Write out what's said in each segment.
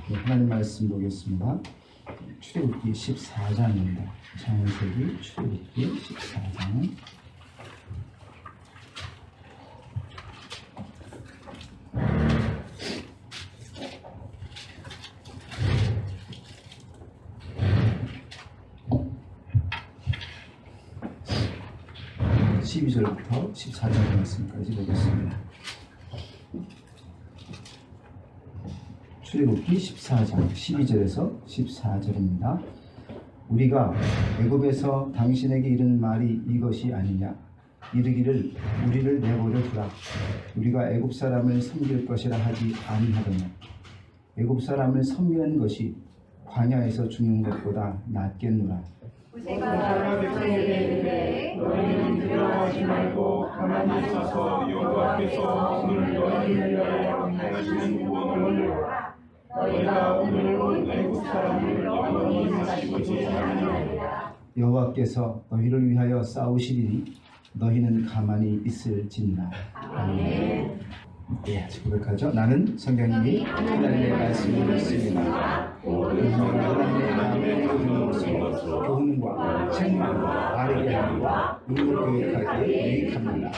네, 하나님 말씀 보겠습니다. 출애굽기 14장입니다. 창세기 출애굽기 14장. (12절부터) 14절 말씀까지 보겠습니다. 출애굽기 14장 12절에서 14절입니다. 우리가 애굽에서 당신에게 이른 말이 이것이 아니냐. 이르기를 우리를 내버려 두라. 우리가 애굽 사람을 섬길 것이라 하지 아니하더냐. 애굽 사람을 섬기는 것이 광야에서 죽는 것보다 낫겠노라. 모세가 백성에게 이르되 너희는 두려워하지 말고 가만히 서서 여호와께서 오늘 너희를 위하여 행하시는 구원을 보라. 너희가 오늘 온 애굽 사람을 영원히 다시 보지 아니하리라. 여호와께서 너희를 위하여 싸우시리니 너희는 가만히 있을지니라. 아멘. 예, 고백하죠. 나는 성경님이 하나님의 말씀을 읽습니다. 하나님의 마음에 꽂는 것으로 교훈과 책망과 바르게 함과 눈을 교육하기에 유익합니다.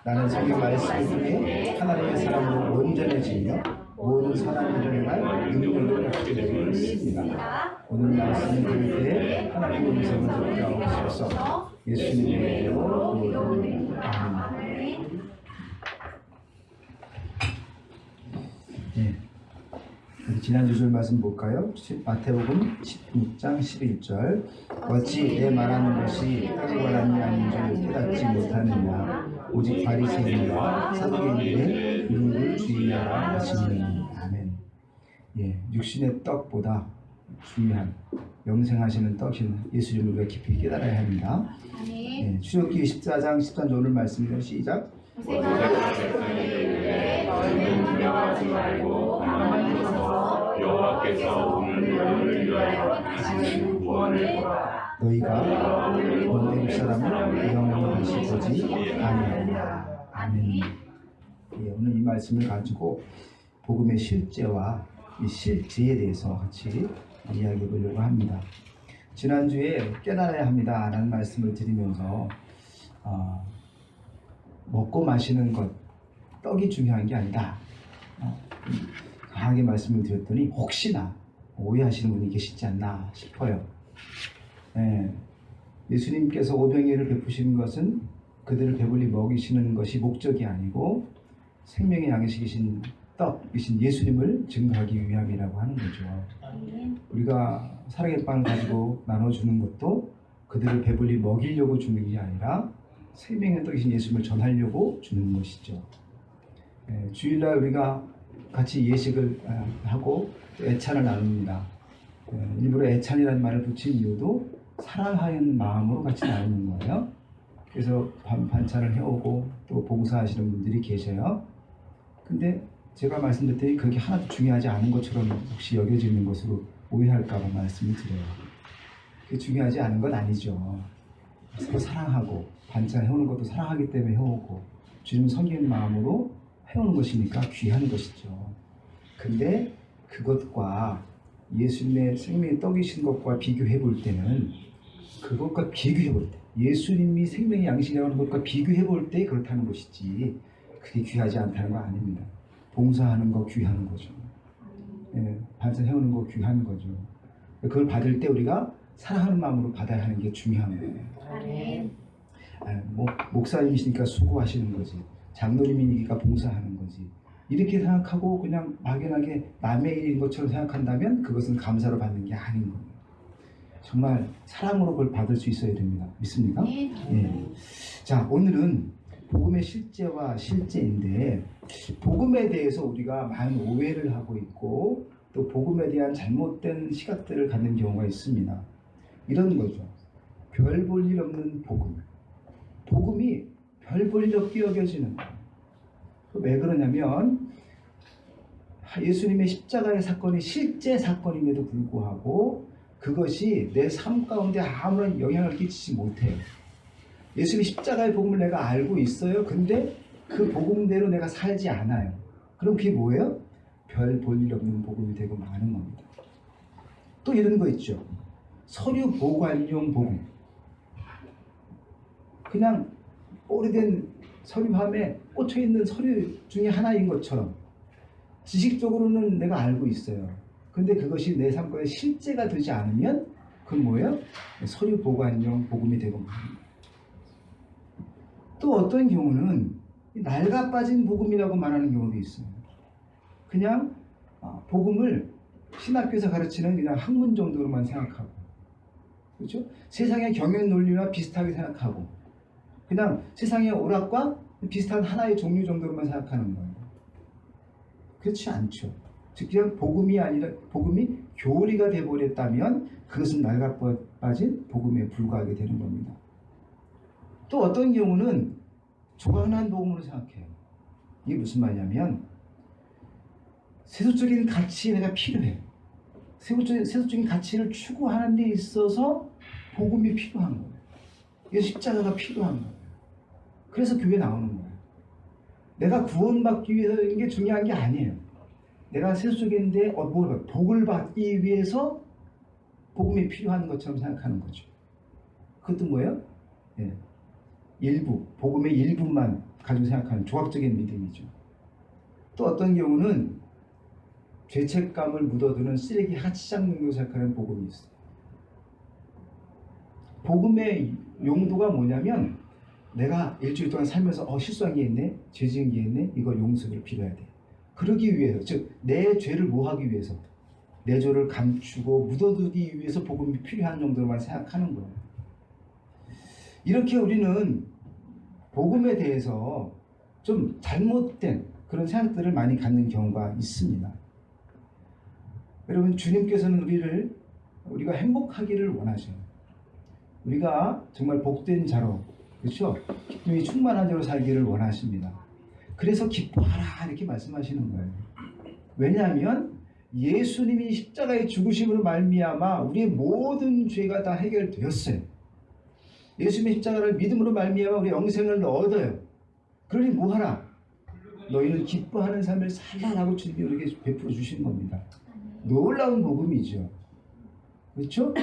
나는 성경 말씀을 통해 하나님의 사람으로 온전해지며 모든 선한 일을 행할 능력을 갖게 되고 있습니다. 오늘 말씀을 들을 때 하나님의 음성을 듣게 하옵소서. 예수님의 이름으로 기도드립니다. 아멘. 네. 지난주 줄 말씀 볼까요? 마태복음 16장 11절. 어찌 내 말하는 것이 땡과란이 아닌 줄 깨닫지 못하느냐. 오직 바리새인과 사두개인들의 유를 주의하라 하시느니. 아멘. 예, 육신의 떡보다 중요한 영생하시는 떡인 예수님을 우리가 깊이 깨달아야 합니다. 예, 출애굽기 14장 13절 오늘 말씀이요. 시작. 모세가 백성에게 이르되 너희는 두려워하지 말고 가만히 서서 여호와께서 오늘 너희를 위하여 하시는 구원을 보라. 너희가 온 애굽 사람을 영원히 다시 보지 아니하리라. 아멘. 예, 오늘 이 말씀을 가지고 복음의 실제와 이 실제에 대해서 같이 이야기해 보려고 합니다. 지난주에 깨달아야 합니다 라는 말씀을 드리면서 먹고 마시는 것, 떡이 중요한 게 아니다. 강하게 말씀을 드렸더니 혹시나 오해하시는 분이 계시지 않나 싶어요. 예, 예수님께서 오병이어를 베푸시는 것은 그들을 배불리 먹이시는 것이 목적이 아니고 생명의 양식이신 떡이신 예수님을 증거하기 위함이라고 하는 거죠. 우리가 사랑의 빵을 가지고 나눠주는 것도 그들을 배불리 먹이려고 주는 게 아니라 생명의 떡이신 예수님을 전하려고 주는 것이죠. 예, 주일날 우리가 같이 예식을 하고 애찬을 나눕니다. 일부러 애찬이라는 말을 붙인 이유도 사랑하는 마음으로 같이 나누는 거예요. 그래서 반찬을 해오고 또 봉사하시는 분들이 계셔요. 근데 제가 말씀드렸더니 그게 하나도 중요하지 않은 것처럼 혹시 여겨지는 것으로 오해할까 봐 말씀을 드려요. 그게 중요하지 않은 건 아니죠. 서로 사랑하고 반찬 해오는 것도 사랑하기 때문에 해오고 주님 섬기는 마음으로 해오는 것이니까 귀한 것이죠. 근데 그것과 예수님의 생명의 떡이신 것과 비교해 볼 때는 그것과 비교해 볼 때 예수님이 생명의 양식이라는 것과 비교해 볼 때 그렇다는 것이지 그게 귀하지 않다는 거 아닙니다. 봉사하는 거 귀한 거죠. 예, 반찬 해오는 거 귀한 거죠. 그걸 받을 때 우리가 사랑하는 마음으로 받아야 하는 게 중요한 거예요. 목사님이시니까 수고하시는 거지. 장로님이니까 봉사하는 거지. 이렇게 생각하고 그냥 막연하게 남의 일인 것처럼 생각한다면 그것은 감사로 받는 게 아닌 거예요. 정말 사랑으로 그걸 받을 수 있어야 됩니다. 믿습니까? 예. 자, 오늘은 복음의 실제와 실제인데 복음에 대해서 우리가 많은 오해를 하고 있고 또 복음에 대한 잘못된 시각들을 갖는 경우가 있습니다. 이런 거죠. 별 볼 일 없는 복음. 복음이 별 볼 일 없게 여겨지는 거예요. 왜 그러냐면 예수님의 십자가의 사건이 실제 사건임에도 불구하고 그것이 내 삶 가운데 아무런 영향을 끼치지 못해요. 예수님의 십자가의 복음을 내가 알고 있어요. 근데 그 복음대로 내가 살지 않아요. 그럼 그게 뭐예요? 별 볼 일 없는 복음이 되고 마는 겁니다. 또 이런 거 있죠. 서류 보관용 복음. 그냥 오래된 서류함에 꽂혀있는 서류 중에 하나인 것처럼 지식적으로는 내가 알고 있어요. 근데 그것이 내 삶과의 실제가 되지 않으면 그건 뭐예요? 서류 보관용 복음이 되고 맙니다. 또 어떤 경우는 낡아 빠진 복음이라고 말하는 경우도 있어요. 그냥 복음을 신학교에서 가르치는 그냥 학문 정도로만 생각하고, 그렇죠? 세상의 경영 논리와 비슷하게 생각하고, 그냥 세상의 오락과 비슷한 하나의 종류 정도로만 생각하는 거예요. 그렇지 않죠. 즉 그냥 복음이 아니라 복음이 교리가 되어버렸다면 그것은 낡아 빠진 복음에 불과하게 되는 겁니다. 또 어떤 경우는 조각난 복음으로 생각해요. 이게 무슨 말이냐면 세속적인 가치에 내가 필요해. 세속적인 가치를 추구하는 데 있어서 복음이 필요한 거예요. 이게 십자가가 필요한 거예요. 그래서 교회 나오는 거예요. 내가 구원받기 위해서인 게 중요한 게 아니에요. 내가 세속적인데 복을 받기 위해서 복음이 필요한 것처럼 생각하는 거죠. 그것도 뭐예요? 예. 일부, 복음의 일부만 가지고 생각하는 조각적인 믿음이죠. 또 어떤 경우는 죄책감을 묻어두는 쓰레기 하치장 정도 생각하는 복음이 있어요. 복음의 용도가 뭐냐면 내가 일주일 동안 살면서 실수한 게 있네, 죄 지은 게 있네, 이거 용서를 빌어야 돼. 그러기 위해서, 즉 내 죄를 뭐 하기 위해서, 내 죄를 감추고 묻어두기 위해서 복음이 필요한 정도로만 생각하는 거예요. 이렇게 우리는 복음에 대해서 좀 잘못된 그런 생각들을 많이 갖는 경우가 있습니다. 여러분, 주님께서는 우리가 행복하기를 원하셔요. 우리가 정말 복된 자로, 그렇죠? 기쁨이 충만한 자로 살기를 원하십니다. 그래서 기뻐하라 이렇게 말씀하시는 거예요. 왜냐하면 예수님이 십자가의 죽으심으로 말미암아 우리의 모든 죄가 다 해결되었어요. 예수님의 십자가를 믿음으로 말미암아 우리 영생을 얻어요. 그러니 뭐하라? 너희는 기뻐하는 삶을 살라라고 주님이 우리에게 베풀어 주신 겁니다. 놀라운 복음이죠. 그렇죠?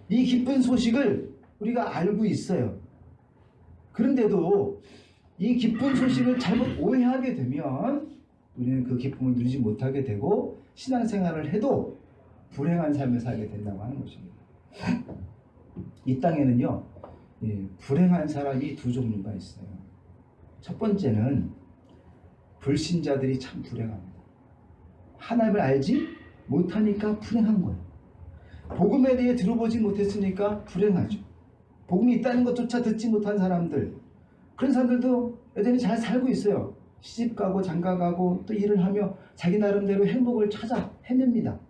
이 기쁜 소식을 우리가 알고 있어요. 그런데도 이 기쁜 소식을 잘못 오해하게 되면 우리는 그 기쁨을 누리지 못하게 되고 신앙생활을 해도 불행한 삶을 살게 된다고 하는 것입니다. 이 땅에는요, 불행한 사람이 두 종류가 있어요. 첫 번째는 불신자들이 참 불행합니다. 하나님을 알지 못하니까 불행한 거예요. 복음에 대해 들어보지 못했으니까 불행하죠. 복음이 있다는 것조차 듣지 못한 사람들, 그런 사람들도 여전히 잘 살고 있어요. 시집가고 장가가고 또 일을 하며 자기 나름대로 행복을 찾아 헤맵니다.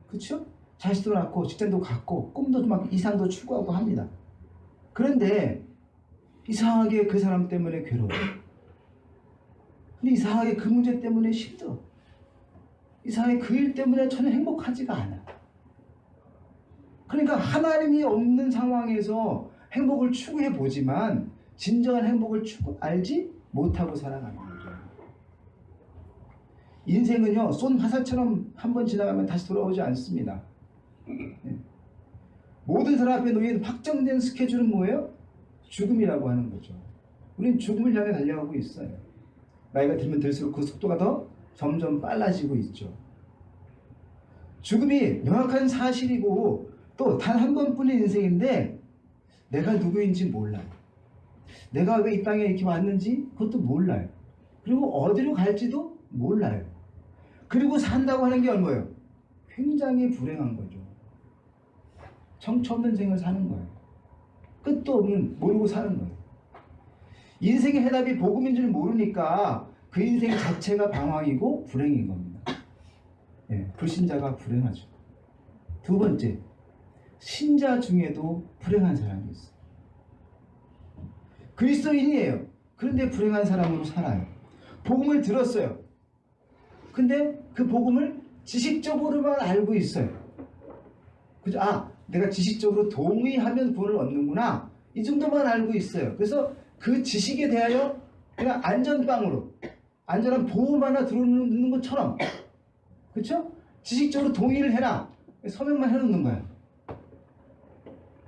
그렇죠? 자식도 낳고 직장도 갖고 꿈도 막 이상도 추구하고 합니다. 그런데 이상하게 그 사람 때문에 괴로워. 근데 이상하게 그 문제 때문에 힘들어. 이상하게 그 일 때문에 전혀 행복하지가 않아. 그러니까 하나님이 없는 상황에서 행복을 추구해 보지만 진정한 행복을 알지 못하고 살아가는 거죠. 인생은요, 쏜 화살처럼 한번 지나가면 다시 돌아오지 않습니다. 모든 사람 앞에 놓인 확정된 스케줄은 뭐예요? 죽음이라고 하는 거죠. 우리는 죽음을 향해 달려가고 있어요. 나이가 들면 들수록 그 속도가 더 점점 빨라지고 있죠. 죽음이 명확한 사실이고 또 단 한 번뿐인 인생인데 내가 누구인지 몰라요. 내가 왜 이 땅에 이렇게 왔는지 그것도 몰라요. 그리고 어디로 갈지도 몰라요. 그리고 산다고 하는 게 뭐예요? 굉장히 불행한 거죠. 정처 없는 생을 사는 거예요. 끝도 없는, 모르고 사는 거예요. 인생의 해답이 복음인 줄 모르니까 그 인생 자체가 방황이고 불행인 겁니다. 불신자가 불행하죠. 두 번째, 신자 중에도 불행한 사람이 있어요. 그리스도인이에요. 그런데 불행한 사람으로 살아요. 복음을 들었어요. 근데 그 복음을 지식적으로만 알고 있어요. 그죠? 내가 지식적으로 동의하면 구원을 얻는구나. 이 정도만 알고 있어요. 그래서 그 지식에 대하여 그냥 안전빵으로, 안전한 보험 하나 들어놓는 것처럼 그쵸? 지식적으로 동의를 해라. 서명만 해놓는 거야.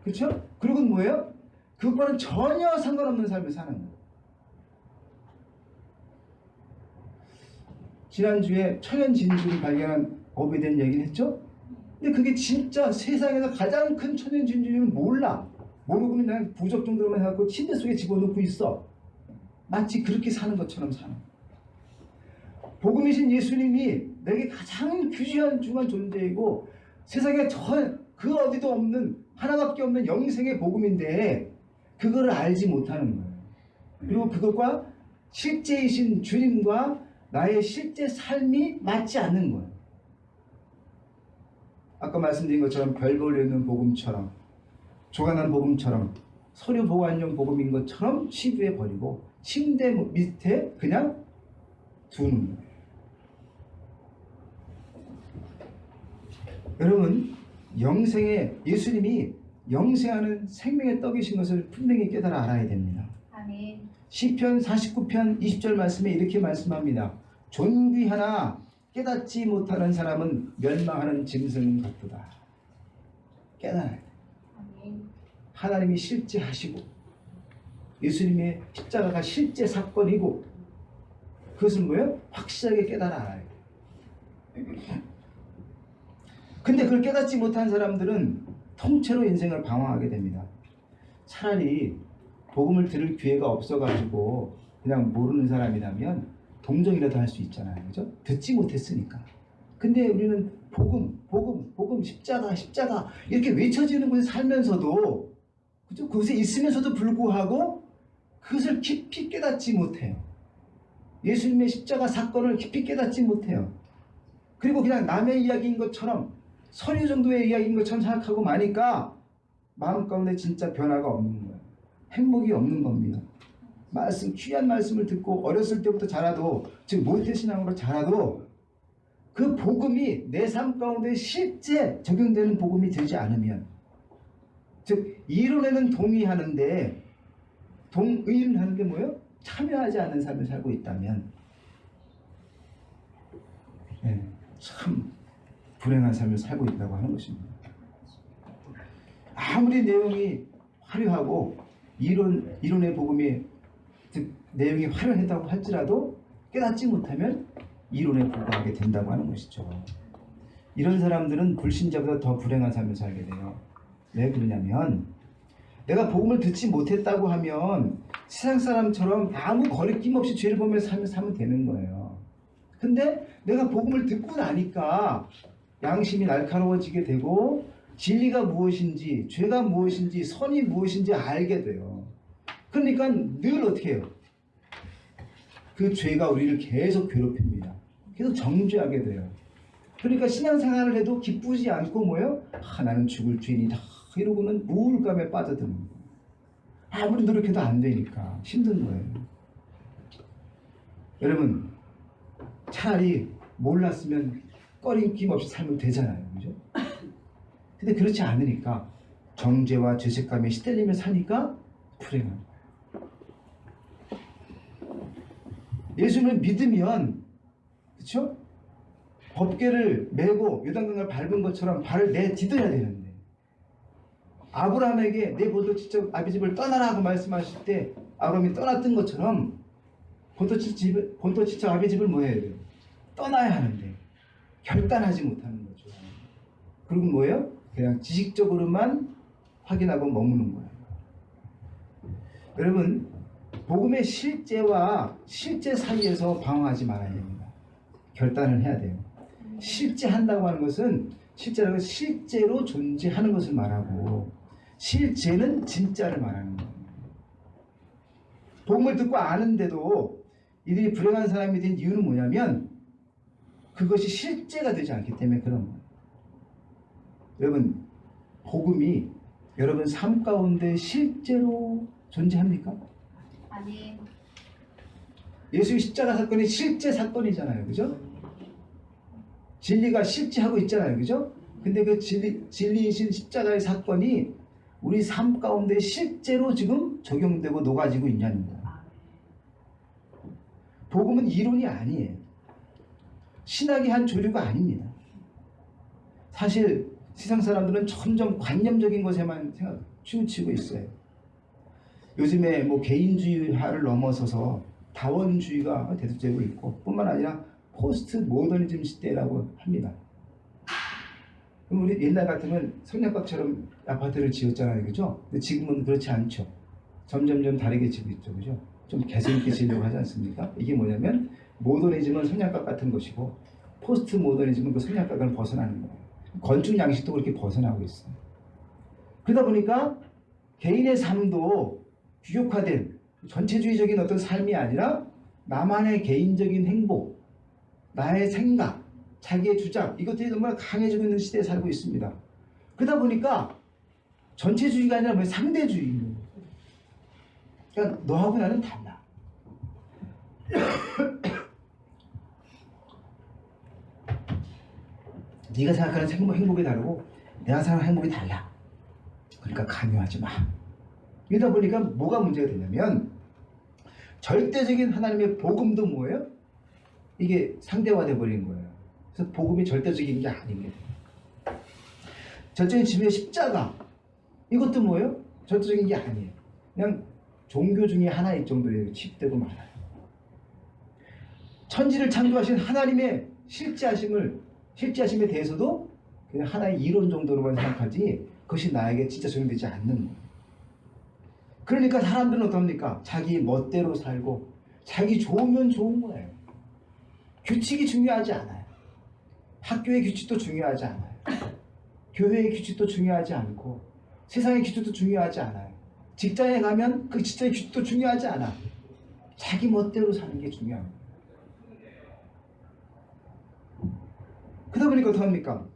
그쵸? 그리고 뭐예요? 그것과는 전혀 상관없는 삶을 사는 거야. 지난주에 천연진주를 발견한 업에 대한 얘기를 했죠? 근데 그게 진짜 세상에서 가장 큰 천연진주는 몰라. 모르고 그냥 부적 정도로만 해갖고 침대 속에 집어넣고 있어. 마치 그렇게 사는 것처럼 사는 거야. 복음이신 예수님이 내게 가장 귀중한 존재이고 세상에 그 어디도 없는 하나밖에 없는 영생의 복음인데 그거를 알지 못하는 거예요. 그리고 그것과 실제이신 주님과 나의 실제 삶이 맞지 않는 거예요. 아까 말씀드린 것처럼 별 걸려있는 복음처럼 조간한 복음처럼 서류 보관용 복음인 것처럼 시부해 버리고 침대 밑에 그냥 두는 거예요. 여러분, 예수님이 영생하는 생명의 떡이신 것을 분명히 깨달아 알아야 됩니다. 아멘. 시편 49편 20절 말씀에 이렇게 말씀합니다. 존귀하나 깨닫지 못하는 사람은 멸망하는 짐승 같도다. 깨달아야 돼. 아멘. 하나님이 실제 하시고 예수님의 십자가가 실제 사건이고 그것은 뭐예요? 확실하게 깨달아 알아야 돼. 근데 그걸 깨닫지 못한 사람들은 통째로 인생을 방황하게 됩니다. 차라리 복음을 들을 기회가 없어가지고 그냥 모르는 사람이라면 동정이라도 할 수 있잖아요. 그죠? 듣지 못했으니까. 근데 우리는 복음, 십자가 이렇게 외쳐지는 곳에 살면서도 그죠? 그곳에 있으면서도 불구하고 그것을 깊이 깨닫지 못해요. 예수님의 십자가 사건을 깊이 깨닫지 못해요. 그리고 그냥 남의 이야기인 것처럼 서류 정도의 이야기인 것처럼 생각하고 마니까 마음 가운데 진짜 변화가 없는 거예요. 행복이 없는 겁니다. 귀한 말씀을 듣고 어렸을 때부터 자라도 즉 모태신앙으로 자라도 그 복음이 내 삶 가운데 실제 적용되는 복음이 되지 않으면 즉 이론에는 동의하는데 동의를 하는 게 뭐예요? 참여하지 않는 삶을 살고 있다면 참 불행한 삶을 살고 있다고 하는 것입니다. 아무리 내용이 화려하고 이론의 복음이 즉 내용이 화려하다고 할지라도 깨닫지 못하면 이론에 불과하게 된다고 하는 것이죠. 이런 사람들은 불신자보다 더 불행한 삶을 살게 돼요. 왜 그러냐면 내가 복음을 듣지 못했다고 하면 세상 사람처럼 아무 거리낌 없이 죄를 보며 삶을 살면 되는 거예요. 근데 내가 복음을 듣고 나니까 양심이 날카로워지게 되고 진리가 무엇인지 죄가 무엇인지 선이 무엇인지 알게 돼요. 그러니까 늘 어떻게 해요? 그 죄가 우리를 계속 괴롭힙니다. 계속 정죄하게 돼요. 그러니까 신앙생활을 해도 기쁘지 않고 뭐예요? 나는 죽을 죄인이다 이러고는 우울감에 빠져드는 거예요. 아무리 노력해도 안 되니까 힘든 거예요. 여러분 차라리 몰랐으면 꺼림낌 없이 살면 되잖아요. 그죠? 근데 그렇지 않으니까 정죄와 죄책감에 시달리며 사니까 불행한 거예요. 예수를 믿으면 그렇죠? 법궤를 메고 요단강을 밟은 것처럼 발을 내디뎌야 되는데 아브라함에게 내 본토 아비 집을 떠나라 하고 말씀하실 때 아브라함이 떠났던 것처럼 본토 친척 아비 집을 뭐 해야 돼요? 떠나야 하는데 결단하지 못하는 거죠. 그리고 뭐예요? 그냥 지식적으로만 확인하고 머무는 거예요. 여러분 복음의 실제와 실제 사이에서 방황하지 말아야 됩니다. 결단을 해야 돼요. 실제 한다고 하는 것은 실제라고 실제로 존재하는 것을 말하고 실제는 진짜를 말하는 거예요. 복음을 듣고 아는데도 이들이 불행한 사람이 된 이유는 뭐냐면 그것이 실제가 되지 않기 때문에 그런 거예요. 여러분 복음이 여러분 삶 가운데 실제로 존재합니까? 아멘. 예수의 십자가 사건이 실제 사건이잖아요. 그죠? 진리가 실제하고 있잖아요. 그죠? 근데 그 진리이신 십자가의 사건이 우리 삶 가운데 실제로 지금 적용되고 녹아지고 있냐는 거예요. 복음은 이론이 아니에요. 신학의 한 조류가 아닙니다. 사실 세상 사람들은 점점 관념적인 것에만 치우치고 있어요. 요즘에 뭐 개인주의화를 넘어서서 다원주의가 대두되고 있고 뿐만 아니라 포스트 모더니즘 시대라고 합니다. 그럼 우리 옛날 같으면 성냥갑처럼 아파트를 지었잖아요, 그죠? 근데 지금은 그렇지 않죠. 점점점 다르게 지고 있죠, 그죠? 좀 개성 있게 지으려고 하지 않습니까? 이게 뭐냐면 모더니즘은 성냥갑 같은 것이고 포스트 모더니즘은 그 성냥갑을 벗어나는 거예요. 건축 양식도 그렇게 벗어나고 있어요. 그러다 보니까 개인의 삶도 규격화된 전체주의적인 어떤 삶이 아니라 나만의 개인적인 행복, 나의 생각, 자기의 주장, 이것들이 정말 강해지고 있는 시대에 살고 있습니다. 그러다 보니까 전체주의가 아니라 뭐 상대주의. 그러니까 너하고 나는 달라. 네가 생각하는 행복이 다르고 내가 생각하는 행복이 달라. 그러니까 강요하지 마. 이러다 보니까 뭐가 문제가 되냐면 절대적인 하나님의 복음도 뭐예요? 이게 상대화돼 버린 거예요. 그래서 복음이 절대적인 게 아닙니다. 절대적인 지금의 십자가 이것도 뭐예요? 절대적인 게 아니에요. 그냥 종교 중에 하나일 정도로 칩되고 말아요. 천지를 창조하신 하나님의 실제하심에 대해서도 그냥 하나의 이론 정도로만 생각하지 그것이 나에게 진짜 적용되지 않는 거예요. 그러니까 사람들은 어떻습니까? 자기 멋대로 살고 자기 좋으면 좋은 거예요. 규칙이 중요하지 않아요. 학교의 규칙도 중요하지 않아요. 교회의 규칙도 중요하지 않고 세상의 규칙도 중요하지 않아요. 직장에 가면 그 직장의 규칙도 중요하지 않아. 자기 멋대로 사는 게 중요한 거예요. 그러다 보니까 어떡합니까?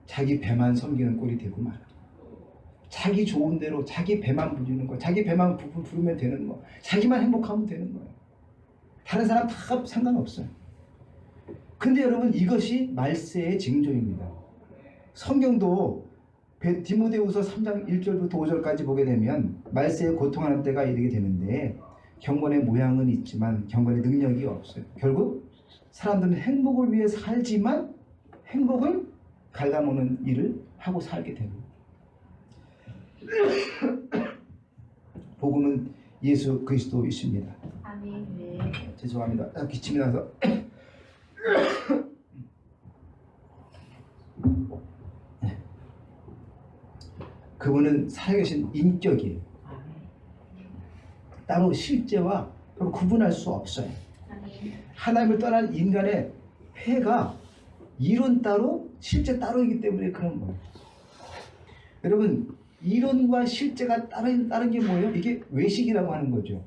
자기 배만 섬기는 꼴이 되고 말아. 자기 좋은 대로 자기 배만 부리는 거, 자기 배만 부르면 되는 거, 자기만 행복하면 되는 거예요. 다른 사람 다 상관없어요. 근데 여러분 이것이 말세의 징조입니다. 성경도 디모데후서 3장 1절부터 5절까지 보게 되면 말세에 고통하는 때가 이르게 되는데 경건의 모양은 있지만 경건의 능력이 없어요. 결국 사람들은 행복을 위해 살지만 행복을 갉아먹는 일을 하고 살게 됩니다. 복음은 예수 그리스도이십니다. 아멘. 네. 죄송합니다. 기침이 나서. 그분은 살아계신 인격이에요. 따로 실제와 구분할 수 없어요. 하나님을 떠난 인간의 회가 이론 따로 실제 따로이기 때문에 그런 거예요. 여러분 이론과 실제가 다른 게 뭐예요? 이게 외식이라고 하는 거죠.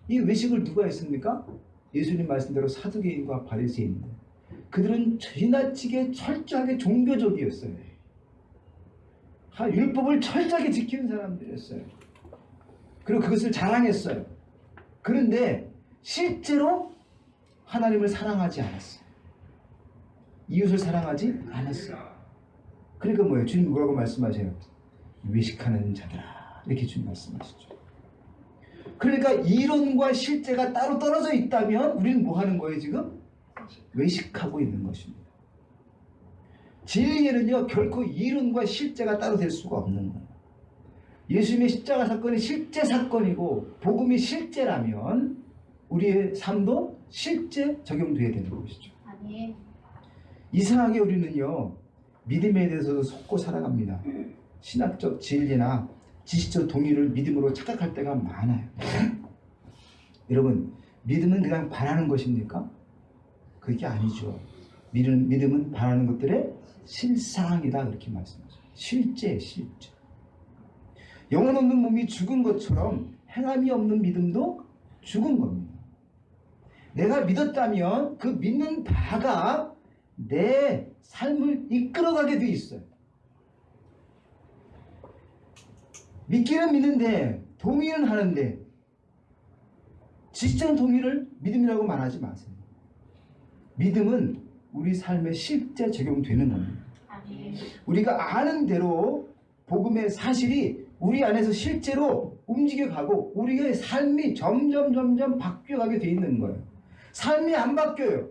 이 외식을 누가 했습니까? 예수님 말씀대로 사두개인과 바리새인들. 그들은 지나치게 철저하게 종교적이었어요. 율법을 철저하게 지키는 사람들이었어요. 그리고 그것을 자랑했어요. 그런데 실제로 하나님을 사랑하지 않았어요. 이웃을 사랑하지 않았어요. 그러니까 뭐예요? 주님 뭐라고 말씀하세요? 외식하는 자들아, 이렇게 주님 말씀하시죠. 그러니까 이론과 실제가 따로 떨어져 있다면 우리는 뭐 하는 거예요 지금? 외식하고 있는 것입니다. 진리에는요 결코 이론과 실제가 따로 될 수가 없는 거예요. 예수님의 십자가 사건이 실제 사건이고 복음이 실제라면 우리의 삶도 실제 적용돼야 되는 것이죠. 아멘. 이상하게 우리는요 믿음에 대해서도 속고 살아갑니다. 신학적 진리나 지식적 동의를 믿음으로 착각할 때가 많아요. 여러분 믿음은 그냥 바라는 것입니까? 그게 아니죠. 믿음은 바라는 것들의 실상이다 그렇게 말씀하죠. 실제. 영혼 없는 몸이 죽은 것처럼 행함이 없는 믿음도 죽은 겁니다. 내가 믿었다면 그 믿는 바가 내 삶을 이끌어가게 돼 있어요. 믿기는 믿는데 동의는 하는데 지식적인 동의를 믿음이라고 말하지 마세요. 믿음은 우리 삶에 실제 적용되는 겁니다. 아멘. 우리가 아는 대로 복음의 사실이 우리 안에서 실제로 움직여가고 우리의 삶이 점점 바뀌어가게 돼 있는 거예요. 삶이 안 바뀌어요.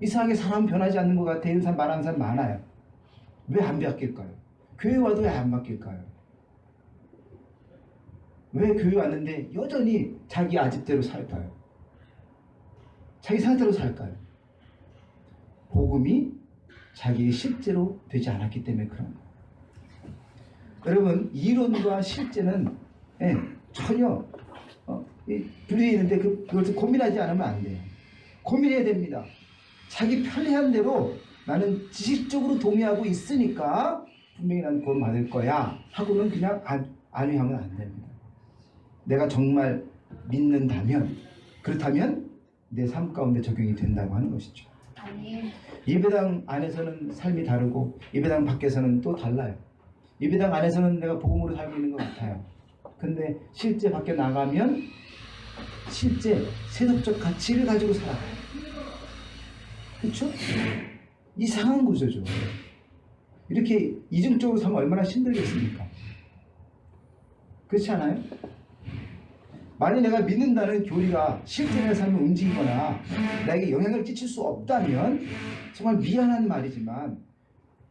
이상하게 사람 변하지 않는 것 같아. 이런 사람 말하는 사람 많아요. 왜 안 바뀔까요? 교회 와도 왜 안 바뀔까요? 왜 교회 왔는데 여전히 자기 아집대로 살까요? 자기 상태로 살까요? 복음이 자기의 실제로 되지 않았기 때문에 그런 거예요. 여러분, 이론과 실제는 전혀 분리되어 있는데 그것을 고민하지 않으면 안 돼요. 고민해야 됩니다. 자기 편리한 대로 나는 지식적으로 동의하고 있으니까 분명히 난 구원 받을 거야 하고는 그냥 안위하면 안 됩니다. 내가 정말 믿는다면, 그렇다면 내 삶 가운데 적용이 된다고 하는 것이죠. 예배당 안에서는 삶이 다르고 예배당 밖에서는 또 달라요. 예배당 안에서는 내가 복음으로 살고 있는 것 같아요. 근데 실제 밖에 나가면 실제 세속적 가치를 가지고 살아요. 그렇죠? 이상한 구조죠. 이렇게 이중적으로 살면 얼마나 힘들겠습니까? 그렇지 않아요? 만약 내가 믿는다는 교리가 실제 내 삶을 움직이거나 나에게 영향을 끼칠 수 없다면 정말 미안한 말이지만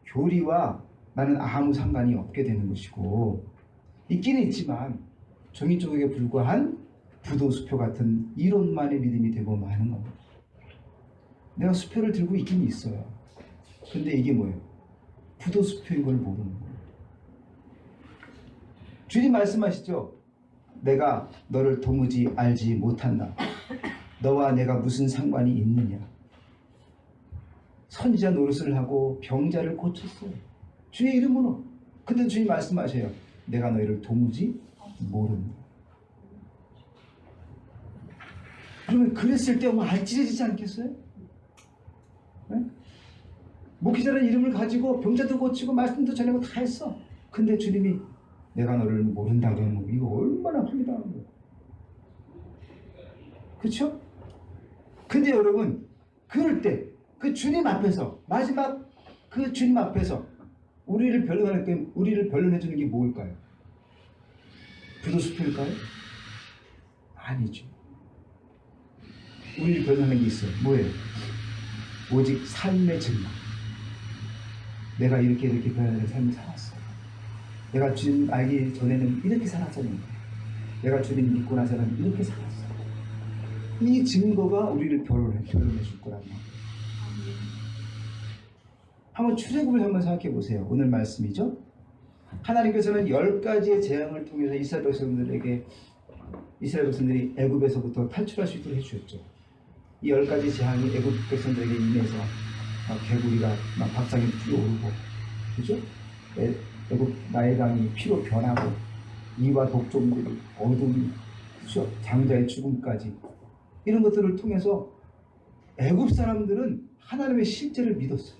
교리와 나는 아무 상관이 없게 되는 것이고, 있기는 있지만 종이 조각에 불과한 부도수표 같은 이론만의 믿음이 되고 마는 겁니다. 내가 수표를 들고 있긴 있어요. 근데 이게 뭐예요? 부도수표인 걸 모르는 거예요. 주님 말씀하시죠. 내가 너를 도무지 알지 못한다. 너와 내가 무슨 상관이 있느냐. 선지자 노릇을 하고 병자를 고쳤어요. 주의 이름으로. 근데 주님 말씀하셔요. 내가 너희를 도무지 모른다. 그러면 그랬을 때 알찔해지지 않겠어요? 네? 목회자라는 이름을 가지고 병자도 고치고 말씀도 전하고 다 했어. 근데 주님이 내가 너를 모른다 그러면 이거 얼마나 황당한 거예요. 그렇죠? 근데 여러분, 그럴 때 그 주님 앞에서, 마지막 그 주님 앞에서 우리를 변론해 주는 게 뭘까요? 부도수표일까요? 아니죠. 우리를 변론하는 게 있어요. 뭐예요? 오직 삶의 증거. 내가 이렇게 변화되는 삶을 살았어. 내가 주님 알기 전에는 이렇게 살았었는데, 내가 주님 믿고 나서는 이렇게 살았어. 이 증거가 우리를 변론해 줄 거란 말이에요. 한번 출애굽을 한번 생각해 보세요. 오늘 말씀이죠. 하나님께서는 10가지의 재앙을 통해서 이스라엘 백성들이 애굽에서부터 탈출할 수 있도록 해주셨죠. 이 10가지 재앙이 애굽 백성들에게 임해서 개구리가 막 밥상에 뛰어오르고, 그죠? 애굽 나일강이 피로 변하고, 이와 독종들이, 어둠이, 그죠? 장자의 죽음까지, 이런 것들을 통해서 애굽 사람들은 하나님의 실제를 믿었어요.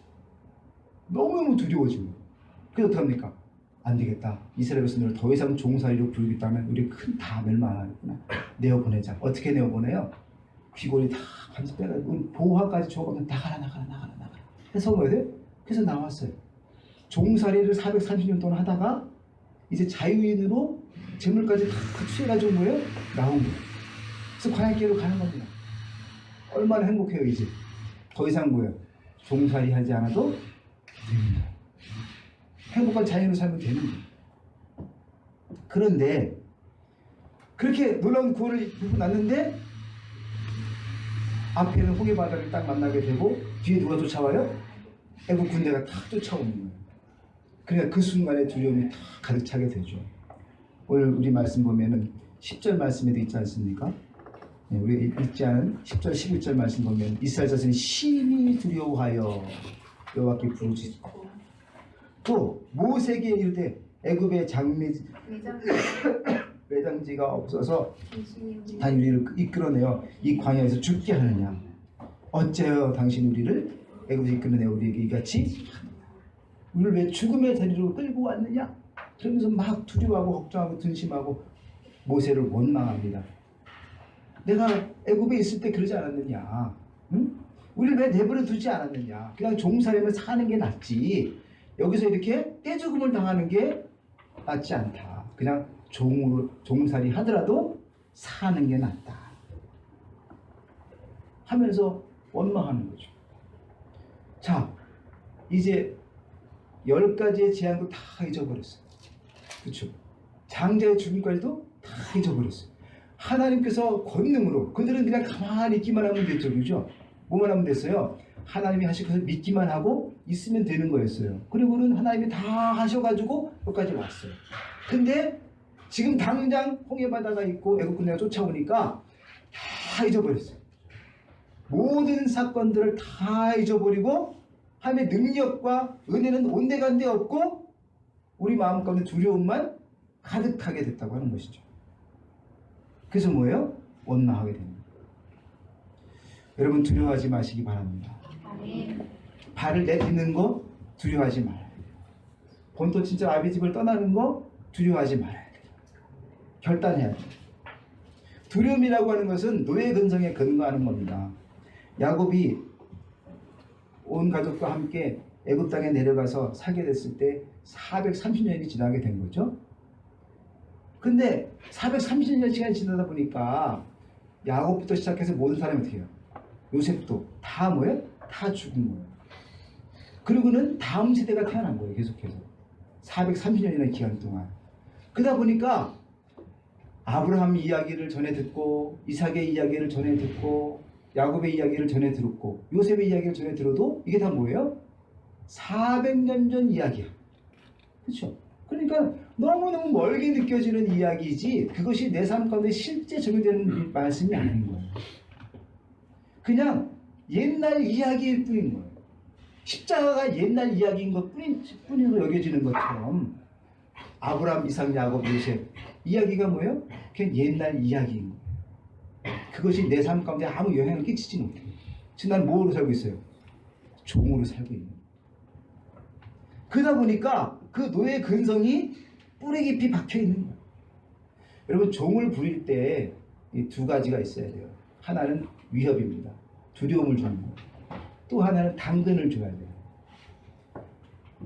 너무너무 두려워지고. 그래서 어떡합니까? 안 되겠다. 이스라엘 백성들을 더 이상 종살이로 부르겠다면 우리 큰 다 멸망하겠구나. 내어보내자. 어떻게 내어보내요? 귀걸이 다 반지 빼가지고 보화까지 줘가면 나가라. 해서 뭐예요? 그래서 나왔어요. 종살이를 430년 동안 하다가 이제 자유인으로 재물까지 다 취해가지고 뭐예요? 나온 거예요. 그래서 광야길로 가는 겁니다. 얼마나 행복해요. 이제 더 이상 뭐예요? 종살이 하지 않아도 됩니다. 행복한 자연으로 살면 되는 거예요. 그런데 그렇게 놀라운 구원을 누고 났는데 앞에는 홍해 바다를 딱 만나게 되고 뒤에 누가 쫓아와요? 애국 군대가 탁 쫓아오는 거예요. 그러니까 그 순간에 두려움이 탁 가득 차게 되죠. 오늘 우리 말씀 보면은 10절 말씀에도 있지 않습니까? 네, 우리 읽지 않은 10절 11절 말씀 보면 이스라엘 자손이 심히 두려워하여 여호와께 부르짖고, 또 모세에게 이르되 애굽의 매장지가 없어서 다 우리를 이끌어내어 이 광야에서 죽게 하느냐. 어째요 당신 우리를 애굽에서 이끌어내어 우리에게 이같이 우리를 왜 죽음의 자리로 끌고 왔느냐. 그러면서 막 두려워하고 걱정하고 근심하고 모세를 원망합니다. 내가 애굽에 있을 때 그러지 않았느냐. 응? 우리를 왜 내버려 두지 않았느냐. 그냥 종살이면 사는 게 낫지. 여기서 이렇게 떼죽음을 당하는 게 낫지 않다. 그냥 종살이 하더라도 사는 게 낫다. 하면서 원망하는 거죠. 자, 이제 10가지의 재앙도 다 잊어버렸어요. 그렇죠? 장자의 죽음까지도 다 잊어버렸어요. 하나님께서 권능으로 그들은 그냥 가만히 있기만 하면 됐죠. 그죠? 뭐만 하면 됐어요? 하나님이 하실 것을 믿기만 하고 있으면 되는 거였어요. 그리고는 하나님이 다 하셔가지고 여기까지 왔어요. 근데 지금 당장 홍해바다가 있고 애국군대가 쫓아오니까 다 잊어버렸어요. 모든 사건들을 다 잊어버리고 하나님의 능력과 은혜는 온데간데 없고 우리 마음 가운데 두려움만 가득하게 됐다고 하는 것이죠. 그래서 뭐예요? 원망하게 됩니다. 여러분 두려워하지 마시기 바랍니다. 발을 내딛는 거 두려워하지 말아야 돼요. 본토 친척 아비 집을 떠나는 거 두려워하지 말아야 돼요. 결단해야 돼요. 두려움이라고 하는 것은 노예 근성에 근거하는 겁니다. 야곱이 온 가족과 함께 애굽 땅에 내려가서 살게 됐을 때 430년이 지나게 된 거죠. 근데 430년 시간이 지나다 보니까 야곱부터 시작해서 모든 사람이 어떻게 해요? 요셉도 다 뭐예요? 다 죽은 거예요. 그리고는 다음 세대가 태어난 거예요. 계속해서 430년이라는 기간 동안. 그러다 보니까 아브라함 이야기를 전해 듣고 이삭의 이야기를 전해 듣고 야곱의 이야기를 전해 들었고 요셉의 이야기를 전해 들어도 이게 다 뭐예요? 400년 전 이야기야. 그렇죠? 그러니까 너무너무 멀게 느껴지는 이야기지 그것이 내 삶 가운데 실제 적용되는 말씀이 아닌 거예요. 그냥 옛날 이야기일 뿐인 거예요. 십자가가 옛날 이야기인 것 뿐으로 여겨지는 것처럼 아브라함, 이삭, 야곱, 요셉 이야기가 뭐예요? 그냥 옛날 이야기인 거예요. 그것이 내 삶 가운데 아무 영향을 끼치지 못해요. 지금 나는 뭐로 살고 있어요? 종으로 살고 있는 거예요. 그러다 보니까 그 노예 근성이 뿌리 깊이 박혀 있는 거예요. 여러분 종을 부릴 때 이 두 가지가 있어야 돼요. 하나는 위협입니다. 두려움을 주는 거. 또 하나는 당근을 줘야 돼요.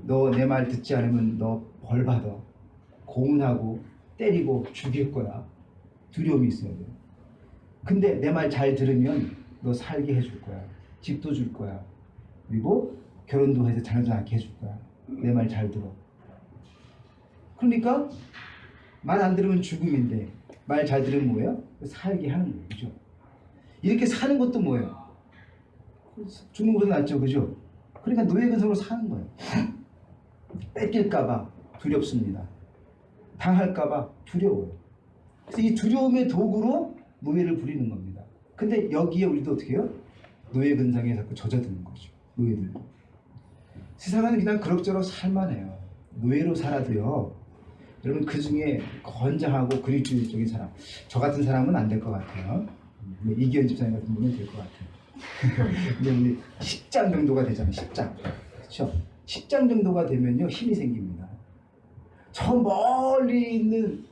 너 내 말 듣지 않으면 너 벌 받아. 고문하고 때리고 죽일 거야. 두려움이 있어야 돼요. 근데 내 말 잘 들으면 너 살게 해줄 거야. 집도 줄 거야. 그리고 결혼도 해서 자녀도 낳게 해줄 거야. 내 말 잘 들어. 그러니까 말 안 들으면 죽음인데 말 잘 들으면 뭐예요? 살게 하는 거예요. 그죠? 이렇게 사는 것도 뭐예요? 죽는 것보다 낫죠. 그죠? 그러니까 노예 근성으로 사는 거예요. 뺏길까봐 두렵습니다. 당할까봐 두려워요. 그래서 이 두려움의 도구로 노예를 부리는 겁니다. 근데 여기에 우리도 어떻게 해요? 노예 근성에 자꾸 젖어드는 거죠. 노예들. 세상은 그냥 그럭저럭 살만해요. 노예로 살아도요. 여러분 그 중에 건장하고 그리스도적인 사람, 저 같은 사람은 안 될 것 같아요. 이기현 집사님 같은 분은 될 것 같아요. 근데 우리 10장 정도가 되잖아요. 10장. 그렇죠? 10장 정도가 되면요 힘이 생깁니다. 저 멀리 있는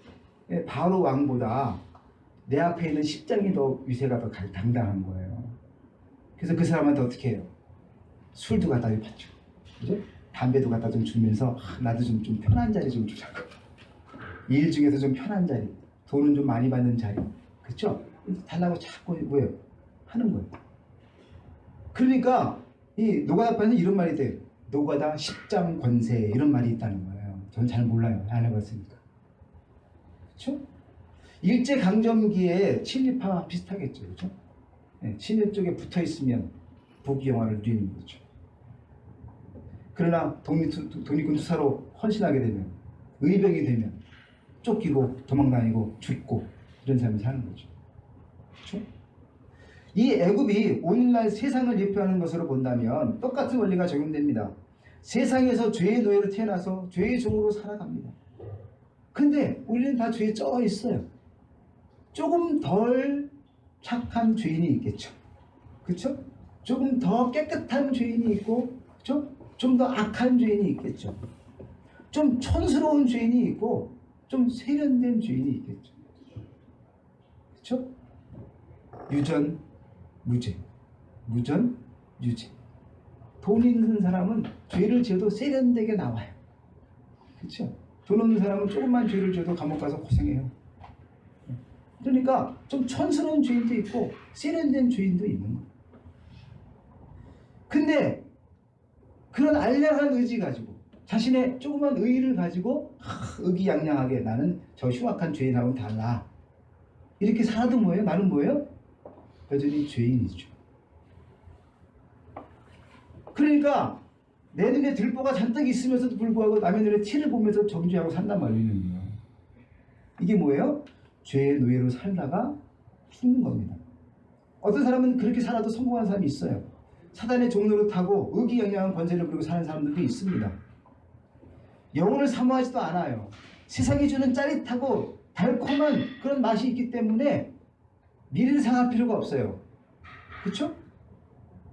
바로 왕보다 내 앞에 있는 10장이 더 위세가 더 당당한 거예요. 그래서 그 사람한테 어떻게 해요? 술도 갖다 받죠. 그죠? 담배도 갖다 좀 주면서 나도 좀 편한 자리 좀 주자고. 일 중에서 좀 편한 자리, 돈은 좀 많이 받는 자리, 그렇죠? 달라고 자꾸 뭐예요? 하는 거예요. 그러니까 이 노가다판에는 이런 말이 돼요. 노가다 10장 권세 이런 말이 있다는 거예요. 전 잘 몰라요. 안 해봤으니까. 그렇죠? 일제강점기에 친일파 비슷하겠죠. 그렇죠? 네, 친일 쪽에 붙어있으면 부귀영화를 누리는 거죠. 그러나 독립군 투사로 헌신하게 되면 의병이 되면 쫓기고 도망다니고 죽고 이런 삶을 사는 거죠. 그렇죠? 이 애굽이 오늘날 세상을 예표하는 것으로 본다면 똑같은 원리가 적용됩니다. 세상에서 죄의 노예로 태어나서 죄의 종으로 살아갑니다. 근데 우리는 다 죄에 쪄 있어요. 조금 덜 착한 죄인이 있겠죠. 그렇죠? 조금 더 깨끗한 죄인이 있고, 그렇죠? 좀 더 악한 죄인이 있겠죠. 좀 촌스러운 죄인이 있고, 좀 세련된 죄인이 있겠죠. 그렇죠? 유전, 무죄. 무전, 유죄. 돈 있는 사람은 죄를 지어도 세련되게 나와요. 그렇죠? 돈 없는 사람은 조금만 죄를 지어도 감옥 가서 고생해요. 그러니까 좀 촌스러운 죄인도 있고 세련된 죄인도 있는 거예요. 근데 그런 알량한 의지 가지고 자신의 조그만 의의를 가지고 의기양양하게 나는 저 흉악한 죄인하고는 달라. 이렇게 살아도 뭐예요? 나는 뭐예요? 여전히 죄인이죠. 그러니까 내 눈에 들보가 잔뜩 있으면서도 불구하고 남의 눈에 티를 보면서 정죄하고 산단 말이에요. 이게 뭐예요? 죄의 노예로 살다가 죽는 겁니다. 어떤 사람은 그렇게 살아도 성공한 사람이 있어요. 사단의 종로를 타고 의기양양한 권세를 부리고 사는 사람들도 있습니다. 영혼을 사모하지도 않아요. 세상이 주는 짜릿하고 달콤한 그런 맛이 있기 때문에 미래를 상할 필요가 없어요. 그렇죠?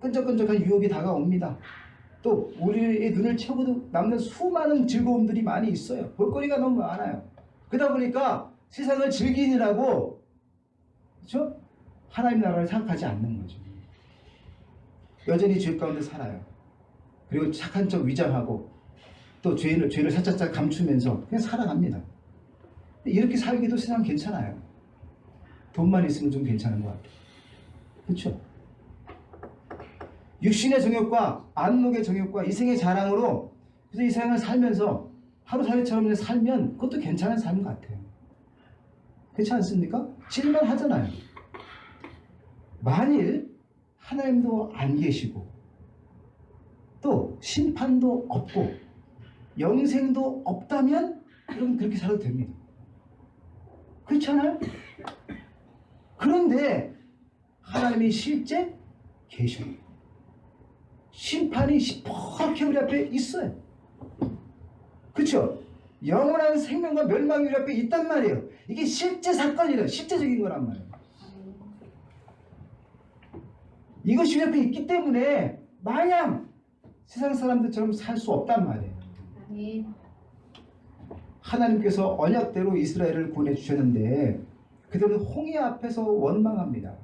끈적끈적한 유혹이 다가옵니다. 또 우리의 눈을 채우고 남는 수많은 즐거움들이 많이 있어요. 볼거리가 너무 많아요. 그러다 보니까 세상을 즐기느라고, 그렇죠? 하나님 나라를 생각하지 않는 거죠. 여전히 죄 가운데 살아요. 그리고 착한 척 위장하고 또 죄를 살짝 감추면서 그냥 살아갑니다. 이렇게 살기도 세상 괜찮아요. 돈만 있으면 좀 괜찮은 것 같아요. 그렇죠? 육신의 정욕과 안목의 정욕과 이생의 자랑으로 그래서 이 세상을 살면서 하루살이처럼 살면 그것도 괜찮은 삶 같아요. 그렇지 않습니까? 실만하잖아요. 만일 하나님도 안 계시고 또 심판도 없고 영생도 없다면 그럼 그렇게 살아도 됩니다. 그렇잖아요? 그런데 하나님이 실제 계셔요. 심판이 시퍼렇게 우리 앞에 있어요. 그렇죠? 영원한 생명과 멸망이 우리 앞에 있단 말이에요. 이게 실제 사건이래요. 실제적인 거란 말이에요. 이것이 우리 앞에 있기 때문에 마냥 세상 사람들처럼 살 수 없단 말이에요. 하나님께서 언약대로 이스라엘을 보내주셨는데 그들은 홍해 앞에서 원망합니다.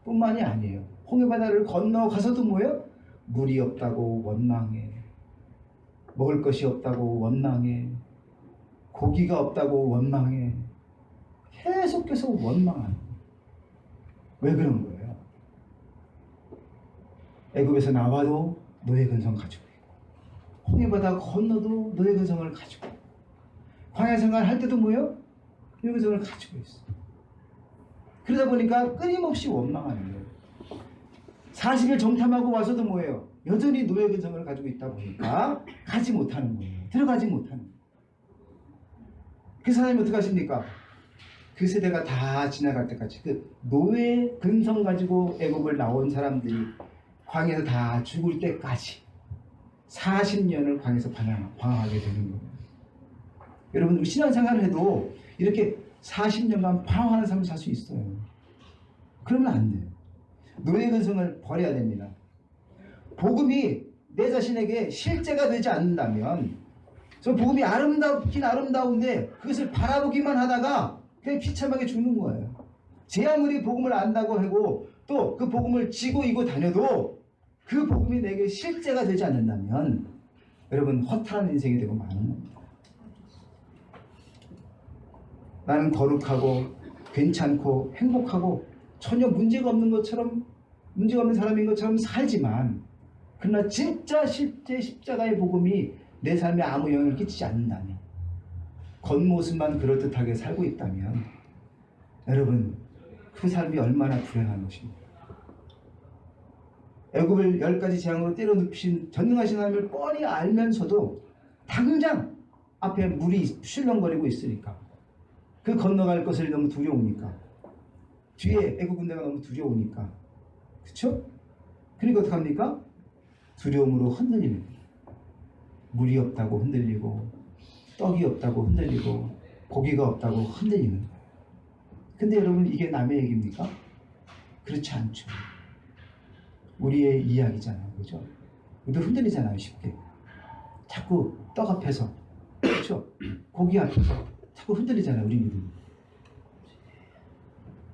뿐만이 아니에요. 홍해 바다를 건너가서도 뭐예요? 물이 없다고 원망해. 먹을 것이 없다고 원망해. 고기가 없다고 원망해. 계속해서 원망하는 거예요. 왜 그런 거예요? 애굽에서 나와도 노예 근성 가지고 있고 홍해 바다 건너도 노예 근성을 가지고 있고 광야 생활 할 때도 뭐예요? 노예 근성을 가지고 있어. 그러다 보니까 끊임없이 원망하는 거예요. 40일 정탐하고 와서도 뭐예요? 여전히 노예 근성을 가지고 있다 보니까 가지 못하는 거예요. 들어가지 못하는 거예요. 그래서 하나님 어떻게 하십니까? 그 세대가 다 지나갈 때까지 그 노예 근성 가지고 애굽을 나온 사람들이 광야에서 다 죽을 때까지 40년을 광야에서 방황하게 되는 거예요. 여러분 우리 신앙생활을 해도 이렇게 40년간 방황하는 삶을 살 수 있어요. 그러면 안 돼요. 노예 근성을 버려야 됩니다. 복음이 내 자신에게 실제가 되지 않는다면 저 복음이 아름답긴 아름다운데 그것을 바라보기만 하다가 그냥 비참하게 죽는 거예요. 제 아무리 복음을 안다고 하고 또 그 복음을 지고 이고 다녀도 그 복음이 내게 실제가 되지 않는다면 여러분 허탈한 인생이 되고 마는 겁니다. 나는 거룩하고 괜찮고 행복하고 전혀 문제가 없는 것처럼 문제가 없는 사람인 것처럼 살지만 그러나 진짜 실제 십자가의 복음이 내 삶에 아무 영향을 끼치지 않는다면 겉모습만 그럴듯하게 살고 있다면 여러분 그 삶이 얼마나 불행한 것입니까? 애굽을 10가지 재앙으로 때려 눕히신 전능하신 하나님을 뻔히 알면서도 당장 앞에 물이 출렁거리고 있으니까 그 건너갈 것을 너무 두려우니까 뒤에 애굽 군대가 너무 두려우니까 그쵸? 그러니까 어떡합니까? 두려움으로 흔들리는 거예요. 물이 없다고 흔들리고 떡이 없다고 흔들리고 고기가 없다고 흔들리는 거예요. 근데 여러분 이게 남의 얘기입니까? 그렇지 않죠. 우리의 이야기잖아요. 그죠? 우리도 흔들리잖아요. 쉽게. 자꾸 떡 앞에서 그렇죠? 고기 앞에서 자꾸 흔들리잖아요. 우리 믿음.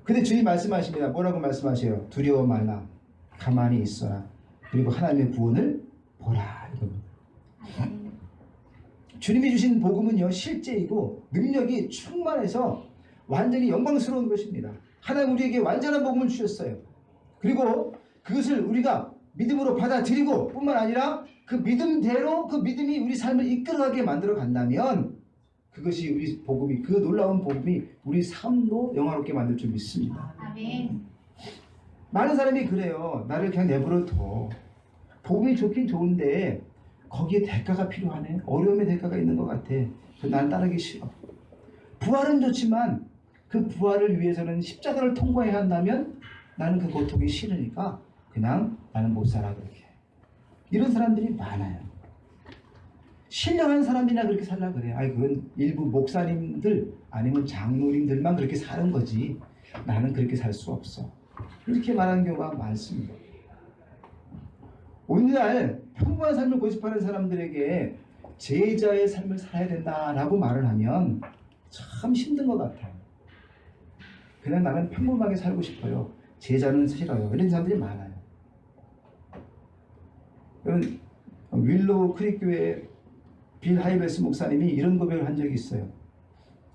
근데 주님 말씀하십니다. 뭐라고 말씀하세요? 두려워 말라. 가만히 있어라. 그리고 하나님의 구원을 보라. 이겁니다. 주님이 주신 복음은요. 실제이고 능력이 충만해서 완전히 영광스러운 것입니다. 하나님 우리에게 완전한 복음을 주셨어요. 그리고 그것을 우리가 믿음으로 받아들이고 뿐만 아니라 그 믿음대로 그 믿음이 우리 삶을 이끌어가게 만들어 간다면 그것이 우리 복음이, 그 놀라운 복음이 우리 삶도 영화롭게 만들 줄 믿습니다. 아멘. 많은 사람이 그래요. 나를 그냥 내버려둬. 복음이 좋긴 좋은데 거기에 대가가 필요하네. 어려움의 대가가 있는 것 같아. 나는 따르기 싫어. 부활은 좋지만 그 부활을 위해서는 십자가를 통과해야 한다면 나는 그 고통이 싫으니까 그냥 나는 못 살아 그렇게. 이런 사람들이 많아요. 신령한 사람이나 그렇게 살라 그래. 아니 그건 일부 목사님들 아니면 장로님들만 그렇게 사는 거지. 나는 그렇게 살 수 없어. 이렇게 말하는 경우가 많습니다. 오늘날 평범한 삶을 고집하는 사람들에게 제자의 삶을 살아야 된다라고 말을 하면 참 힘든 것 같아요. 그냥 나는 평범하게 살고 싶어요. 제자는 싫어요. 이런 사람들이 많아요. 여러분, 윌로우 크릭 교회 빌 하이베스 목사님이 이런 고백을 한 적이 있어요.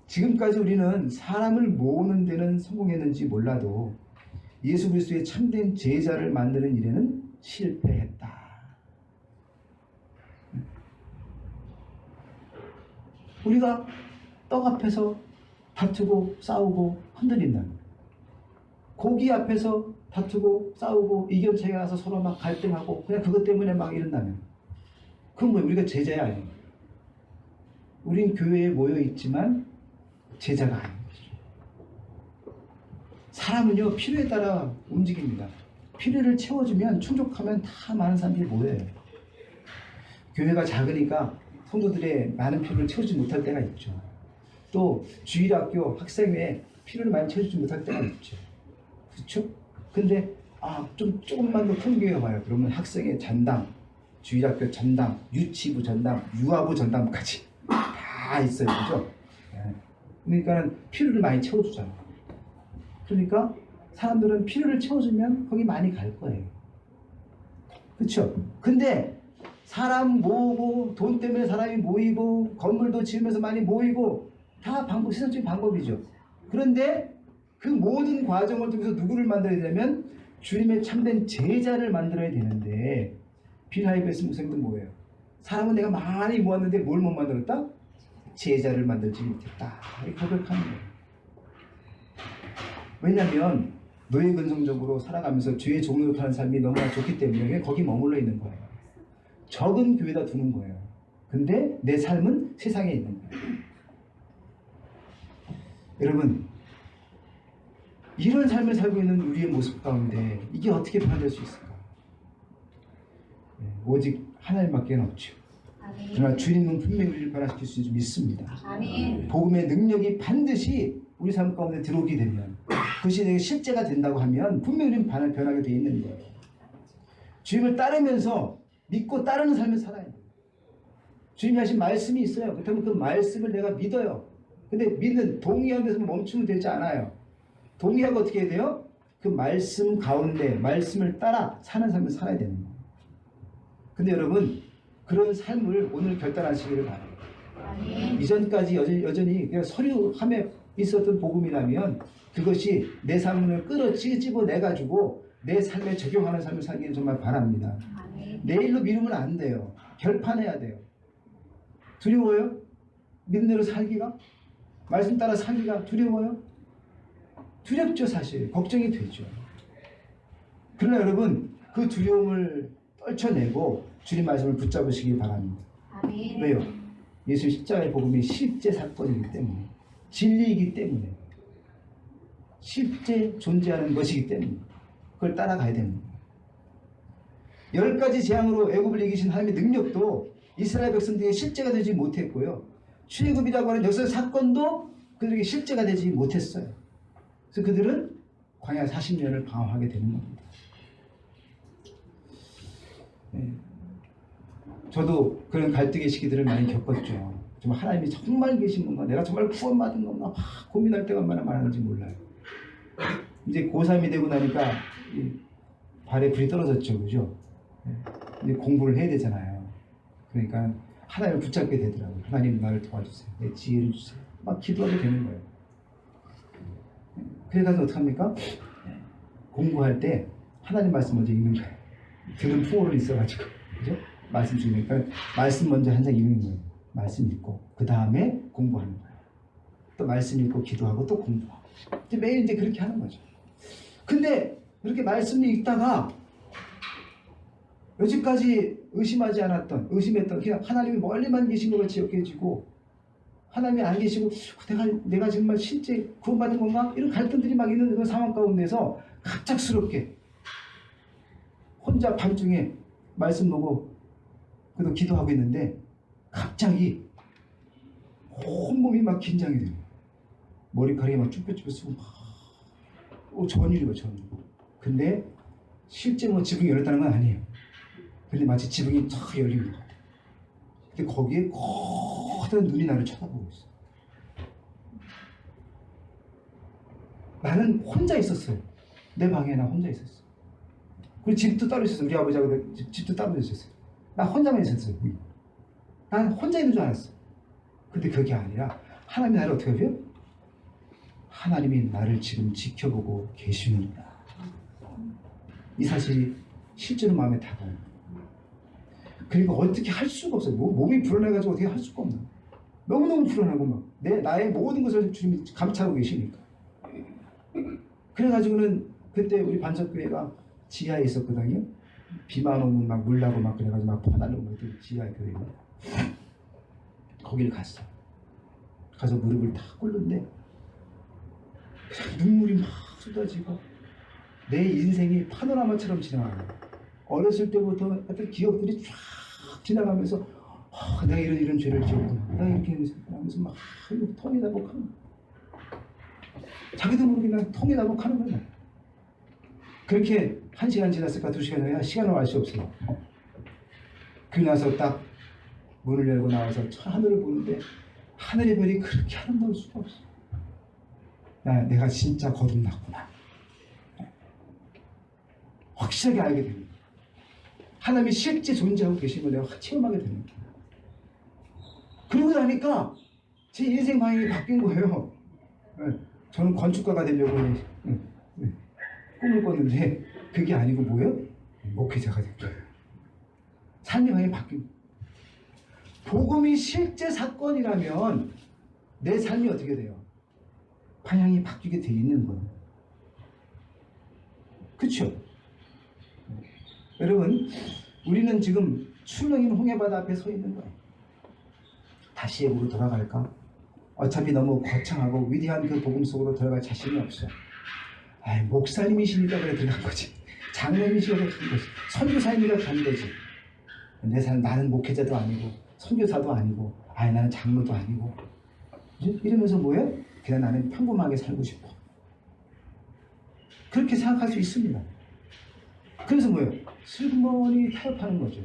지금까지 우리는 사람을 모으는 데는 성공했는지 몰라도 예수 그리스도의 참된 제자를 만드는 일에는 실패했다. 우리가 떡 앞에서 다투고 싸우고 흔들린다는 거예요. 고기 앞에서 다투고 싸우고 이견차가 나서 서로 막 갈등하고 그냥 그것 때문에 막 이런다면 그건 뭐예요? 우리가 제자야 아니에요. 우린 교회에 모여 있지만 제자가 아닌 거죠. 사람은요 필요에 따라 움직입니다. 필요를 채워주면 충족하면 다 많은 사람들이 모여요. 교회가 작으니까 성도들의 많은 필요를 채워주지 못할 때가 있죠. 또 주일학교 학생회에 필요를 많이 채워주지 못할 때가 있죠. 그렇죠? 근데 조금만 더 큰 교회가 봐요. 그러면 학생회 전담, 주일학교 전담, 유치부 전담, 유아부 전담까지 다 있어요. 그죠? 그러니까 필요를 많이 채워주잖아요. 그러니까 사람들은 필요를 채워주면 거기 많이 갈 거예요. 그렇죠? 근데 사람 모으고 돈 때문에 사람이 모이고 건물도 지으면서 많이 모이고 다 세상적인 방법이죠. 그런데 그 모든 과정을 통해서 누구를 만들어야 되냐면 주님의 참된 제자를 만들어야 되는데 빌 하이베스 목사님도 뭐예요? 사람은 내가 많이 모았는데 뭘 못 만들었다? 제자를 만들지 못했다. 이렇게 고백하는 거예요. 왜냐하면 노예근성적으로 살아가면서 죄의 종로를 타는 삶이 너무나 좋기 때문에 거기 머물러 있는 거예요. 적은 교회다 두는 거예요. 근데 내 삶은 세상에 있는 거예요. 여러분, 이런 삶을 살고 있는 우리의 모습 가운데 이게 어떻게 변화될 수 있을까? 오직 하나님밖에 없죠. 아멘. 그러나 주님은 분명히 우리를 변화시킬 수 있을 줄 믿습니다. 아멘. 복음의 능력이 반드시 우리 삶 가운데 들어오게 되면 그것이 내게 실제가 된다고 하면 분명히 우리는 변하게 되어 있는 거예요. 주님을 따르면서 믿고 따르는 삶을 살아야 돼요. 주님이 하신 말씀이 있어요. 그렇다면 그 말씀을 내가 믿어요. 근데 믿는, 동의하는 데서 멈추면 되지 않아요. 동의하고 어떻게 해야 돼요? 그 말씀 가운데 말씀을 따라 사는 삶을 살아야 되는 거예요. 근데 여러분, 그런 삶을 오늘 결단하시기를 바라요. 아멘. 이전까지 여전히 그냥 서류함에 있었던 복음이라면 그것이 내 삶을 끄집어내가지고 내 삶에 적용하는 삶을 살기를 정말 바랍니다. 아멘. 내일로 미루면 안 돼요. 결판해야 돼요. 두려워요? 믿는 대로 살기가? 말씀 따라 살기가 두려워요? 두렵죠. 사실 걱정이 되죠. 그러나 여러분, 그 두려움을 떨쳐내고 주님 말씀을 붙잡으시기 바랍니다. 아멘. 왜요? 예수 십자가의 복음이 실제 사건이기 때문에, 진리이기 때문에, 실제 존재하는 것이기 때문에 그걸 따라가야 됩니다. 10가지 재앙으로 애굽을 이기신 하나님의 능력도 이스라엘 백성들에게 실제가 되지 못했고요. 출애굽이라고 하는 역사의 사건도 그들에게 실제가 되지 못했어요. 그래서 그들은 광야 40년을 방황하게 되는 겁니다. 네. 저도 그런 갈등의 시기들을 많이 겪었죠. 정말 하나님이 정말 계신 건가, 내가 정말 구원받은 건가 막 고민할 때가 얼마나 많은지 몰라요. 이제 고3이 되고 나니까 발에 불이 떨어졌죠. 그죠? 이제 공부를 해야 되잖아요. 그러니까 하나님을 붙잡게 되더라고요. 하나님 나를 도와주세요. 내 지혜를 주세요. 막 기도하게 되는 거예요. 그래가지고 어떡합니까? 공부할 때 하나님 말씀 먼저 읽는 거예요. 들은 풍어를 있어가지고. 그죠? 말씀 중이니까 말씀 먼저 한 장 읽는 거예요. 말씀 읽고 그 다음에 공부하는 거예요. 또 말씀 읽고 기도하고 또 공부하고 이제 매일 이제 그렇게 하는 거죠. 근데 그렇게 말씀을 읽다가 여지까지 의심했던 그냥 하나님이 멀리만 계신 것 같이 여겨지고 하나님이 안 계시고 내가 정말 실제 구원받은 건가? 이런 갈등들이 막 있는 그런 상황 가운데서 갑작스럽게 혼자 밤중에 말씀 보고 그래도 기도하고 있는데 갑자기 온몸이 막 긴장이 돼요. 머리카락이 막 쭈뼛쭈뼛 쓰고 막 전율이고 전율. 근데 실제 뭐 지붕이 열렸다는 건 아니에요. 근데 마치 지붕이 탁 열린 것 같아요. 근데 거기에 커다란 눈이 나를 쳐다보고 있어. 나는 혼자 있었어요. 내 방에 나 혼자 있었어. 그리고 집도 따로 있었어. 우리 아버지하고 집도 따로 있었어요. 나 혼자만 있었어요. 난 혼자 있는 줄 알았어. 근데 그게 아니라 하나님이 나를 어떻게 하죠? 하나님이 나를 지금 지켜보고 계시는구나. 이 사실이 실제로 마음에 다가요. 그러니까 어떻게 할 수가 없어요. 몸이 불안해가지고 어떻게 할 수가 없나. 너무너무 불안하고 막 나의 모든 것을 주님이 감찰하고 계시니까. 그래가지고는 그때 우리 반석교회가 지하에 있었거든요. 비만 오면 막 물 나고 막 그래가지고 막 퍼날르고 막 지하에 교회가. 거기를 갔어. 가서 무릎을 탁 꿇는데 눈물이 막 쏟아지고 내 인생이 파노라마처럼 지나가요. 어렸을 때부터 어떤 기억들이 쫙 지나가면서 내가 이런 죄를 지었구나. 내가 이렇게 하면서 막 통이 나복하는 거야. 자기도 모르게 그냥 통이 나복하는 거야. 그렇게 1시간 지났을까 2시간 지났을까 시간을 알 수 없어요. 그러고 나서 딱 문을 열고 나와서 하늘을 보는데 하늘의 별이 그렇게 아름다울 수가 없어. 내가 진짜 거듭났구나. 확실하게 알게 됩니다. 하나님이 실제 존재하고 계신 걸 내가 체험하게 됩니다. 그러고 나니까 제 인생 방향이 바뀐 거예요. 저는 건축가가 되려고 꿈을 꿨는데 그게 아니고 뭐예요? 목회자가 된 거예요. 삶의 방향이 바뀐 거예요. 복음이 실제 사건이라면 내 삶이 어떻게 돼요? 방향이 바뀌게 돼 있는 거예요. 그렇죠? 여러분, 우리는 지금 출렁이는 홍해바다 앞에 서 있는 거예요. 다시 예고로 돌아갈까? 어차피 너무 거창하고 위대한 그 복음 속으로 들어갈 자신이 없어. 목사님이시니까 그래 들어간 거지. 장로님이시니까 간 거지. 선교사님이니까 간 거지. 내 삶, 나는 목회자도 아니고 선교사도 아니고 나는 장로도 아니고 이러면서 뭐예요? 그냥 나는 평범하게 살고 싶어. 그렇게 생각할 수 있습니다. 그래서 뭐예요? 슬그머니 타협하는 거죠.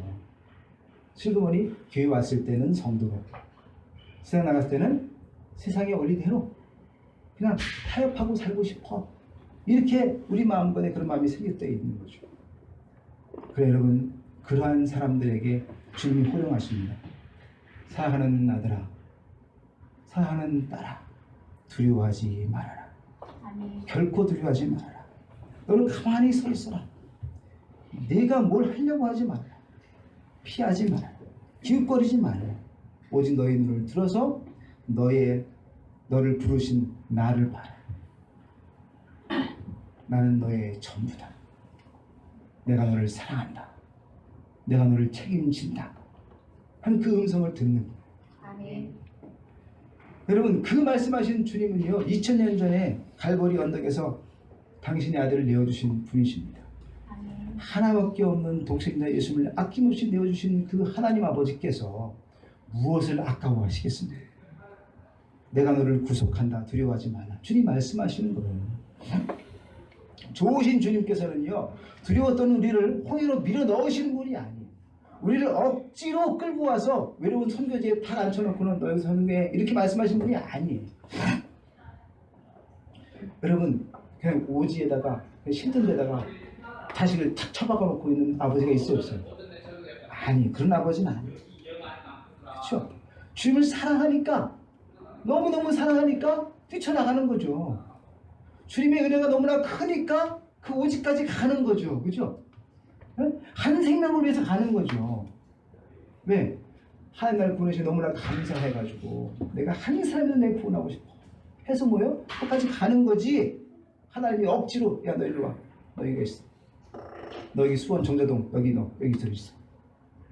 슬그머니 교회 왔을 때는 성도로, 세상 나갔을 때는 세상의 원리대로 그냥 타협하고 살고 싶어. 이렇게 우리 마음간에 그런 마음이 생길 때 있는 거죠. 그래 여러분, 그러한 사람들에게 주님이 호령하십니다. 사랑하는 아들아, 사랑하는 딸아, 두려워하지 말아라. 아멘. 결코 두려워하지 말아라. 너는 가만히 서 있어라. 내가 뭘 하려고 하지 말아라. 피하지 말아라. 기웃거리지 말아라. 오직 너의 눈을 들어서 너를 부르신 나를 봐라. 나는 너의 전부다. 내가 너를 사랑한다. 내가 너를 책임진다. 하는 그 음성을 듣는 거예요. 아멘. 여러분, 그 말씀하신 주님은요 2000년 전에 갈보리 언덕에서 당신의 아들을 내어주신 분이십니다. 아멘. 하나밖에 없는 독생자 예수를 아낌없이 내어주신 그 하나님 아버지께서 무엇을 아까워하시겠습니까? 내가 너를 구속한다. 두려워하지 말라. 주님 말씀하시는 거예요. 좋으신 주님께서는요 두려워 떠는 우리를 홍해로 밀어 넣으시는 분이 아니에요. 우리를 억지로 끌고 와서 외로운 선교지에 탁 앉혀놓고는 너희 선교에 이렇게 말씀하시는 분이 아니에요. 여러분, 그냥 오지에다가 힘든 데다가 자식을 탁 처박아 놓고 있는 아버지가 있어요, 없어요? 아니, 그런 아버지는 아니에요. 그렇죠? 주님을 사랑하니까, 너무너무 사랑하니까 뛰쳐나가는 거죠. 주님의 은혜가 너무나 크니까 그 오직까지 가는 거죠. 그죠? 한 생명을 위해서 가는 거죠. 왜? 하나님 나를 구원해주셔서 너무나 감사해가지고 내가 한 사람이라도 내 구원하고 싶어 해서 뭐요? 끝까지 가는 거지. 하나님이 억지로 야 너 일로 와. 너 여기 있어. 너 여기 수원 정자동 여기 너 여기 있어.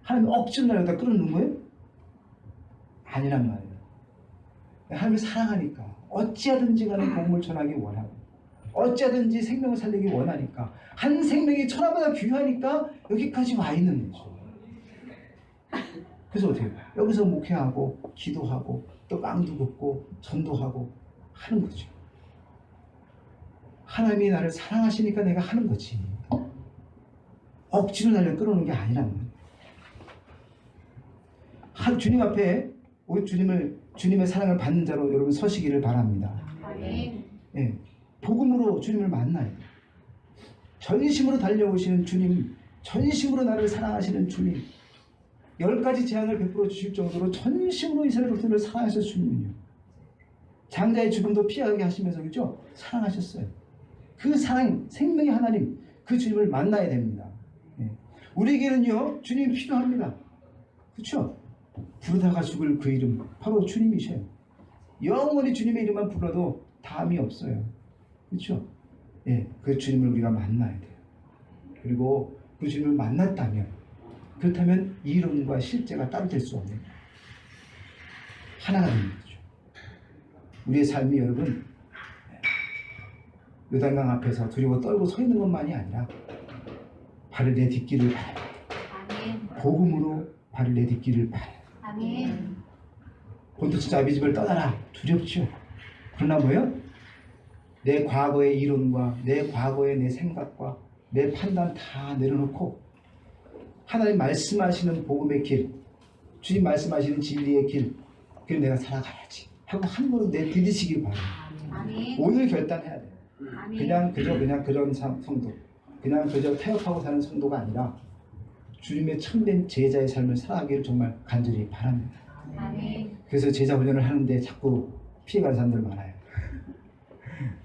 하나님이 억지로 나를 여기다 끌어놓는 거예요? 아니란 말이에요. 하나님을 사랑하니까 어찌하든지 간에 복음을 전하기 원하고 어찌하든지 생명을 살리기 원하니까 한 생명이 천하보다 귀하니까 여기까지 와 있는 거죠. 그래서 어떻게 해요? 여기서 목회하고 기도하고 또 빵도 굽고 전도하고 하는 거죠. 하나님이 나를 사랑하시니까 내가 하는 거지. 억지로 나를 끌어오는 게 아니란 말이에요. 주님 앞에 우리 주님의 사랑을 받는 자로 여러분 서시기를 바랍니다. 아멘. 예, 복음으로 주님을 만나야 돼요. 전심으로 달려오시는 주님, 전심으로 나를 사랑하시는 주님, 10가지 제안을 베풀어 주실 정도로 전심으로 이스라엘 백성을 사랑하셨을 주님은요. 장자의 죽음도 피하게 하시면서 그죠? 사랑하셨어요. 그 사랑, 생명의 하나님, 그 주님을 만나야 됩니다. 예. 우리에게는요, 주님이 필요합니다. 그렇죠? 부르다가 죽을 그 이름, 바로 주님이셔요. 영원히 주님의 이름만 불러도 다음이 없어요. 그렇죠? 예, 그 주님을 우리가 만나야 돼요. 그리고 그 주님을 만났다면, 그렇다면 이론과 실제가 따로 될 수 없는 거예요. 하나가 되는 거죠. 우리의 삶이 여러분 요단강 앞에서 두려워 떨고 서 있는 것만이 아니라 발을 내딛기를 바랍니다. 아멘. 복음으로 발을 내딛기를 바랍니다. 아멘. 본토 아비 집을 떠나라. 두렵죠. 그러나 뭐요? 내 과거의 이론과 내 과거의 내 생각과 내 판단 다 내려놓고 하나님 말씀하시는 복음의 길, 주님 말씀하시는 진리의 길, 그걸 내가 살아가야지 하고 한 번은 내딛으시길 바랍니다. 아멘. 오늘 결단해야 돼요. 아멘. 그냥 그런 성도, 그냥 그저 태업하고 사는 성도가 아니라 주님의 참된 제자의 삶을 살아가기를 정말 간절히 바랍니다. 아멘. 그래서 제자 훈련을 하는데 자꾸 피해가는 사람들 많아요.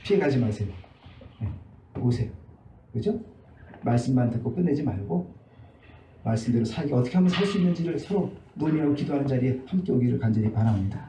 피해가지 마세요. 네, 오세요. 그죠? 말씀만 듣고 끝내지 말고 말씀대로 살기 어떻게 하면 살 수 있는지를 서로 논의하고 기도하는 자리에 함께 오기를 간절히 바랍니다.